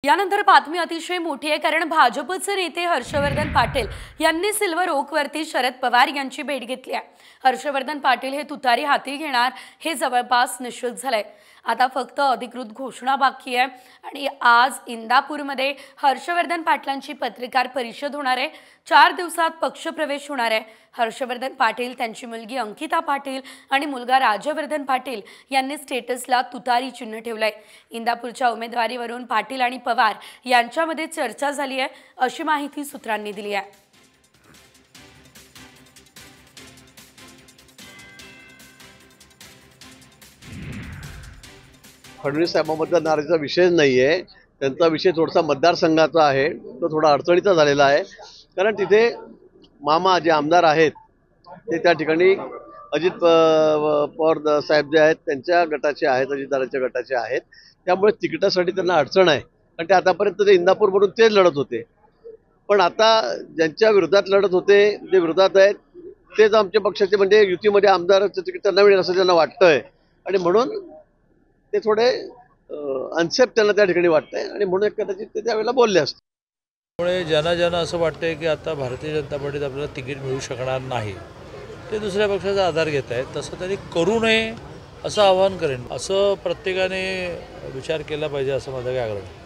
यानंतर बातमी अतिशय मोठी आहे, कारण भाजपचे नेते हर्षवर्धन पाटील यांनी सिल्वर ओकवरती शरद पवार यांची भेट घेतली आहे। हर्षवर्धन पाटील हे तुतारी हाती घेणार हे जवळपास निश्चित झालंय। आता फक्त अधिकृत घोषणा बाकी आहे आणि आज इंदापूरमध्ये हर्षवर्धन पाटलांची पत्रकार परिषद होणार आहे। 4 दिवसात पक्षप्रवेश होणार आहे। हर्षवर्धन पाटील, त्यांची मुलगी अंकिता पाटील आणि मुलगा राजवर्धन पाटील यांनी स्टेटसला तुतारी चिन्ह ठेवलंय। इंदापूरच्या उमेदवारीवरून पाटील आणि पवार यांच्यामध्ये चर्चा झाली आहे, अशी माहिती सूत्रांनी दिली आहे। फडणवीस साहेबांबद्दल नाराजीचा विषय नाही आहे। त्यांचा विषय थोडासा मतदारसंघाचा आहे, तो थोडा अडचणीचा झालेला आहे। कारण तिथे मामा जे आमदार आहेत ते त्या ठिकाणी अजित पवार साहेब जे आहेत त्यांच्या गटाचे आहेत, अजितदारांच्या गटाचे आहेत। त्यामुळे तिकिटासाठी त्यांना अडचण आहे, कारण ते आतापर्यंत ते इंदापूरवरून तेच लढत होते। पण आता ज्यांच्या विरोधात लढत होते, जे विरोधात आहेत तेच आमच्या पक्षाचे, म्हणजे युतीमध्ये आमदाराचं तिकीट त्यांना मिळेल असं त्यांना वाटतंय आणि म्हणून ते थोडे अनसेफ त्यांना त्या ठिकाणी वाटतंय आणि म्हणून कदाचित ते त्यावेळेला बोलले असते। त्यामुळे ज्यांना असं वाटतंय की आता भारतीय जनता पार्टीत आपल्याला तिकीट मिळू शकणार नाही, ते दुसऱ्या पक्षाचा आधार घेत आहेत। तसं त्यांनी करू नये असं आवाहन करेन। असं प्रत्येकाने विचार केला पाहिजे असं माझा काय आग्रह आहे।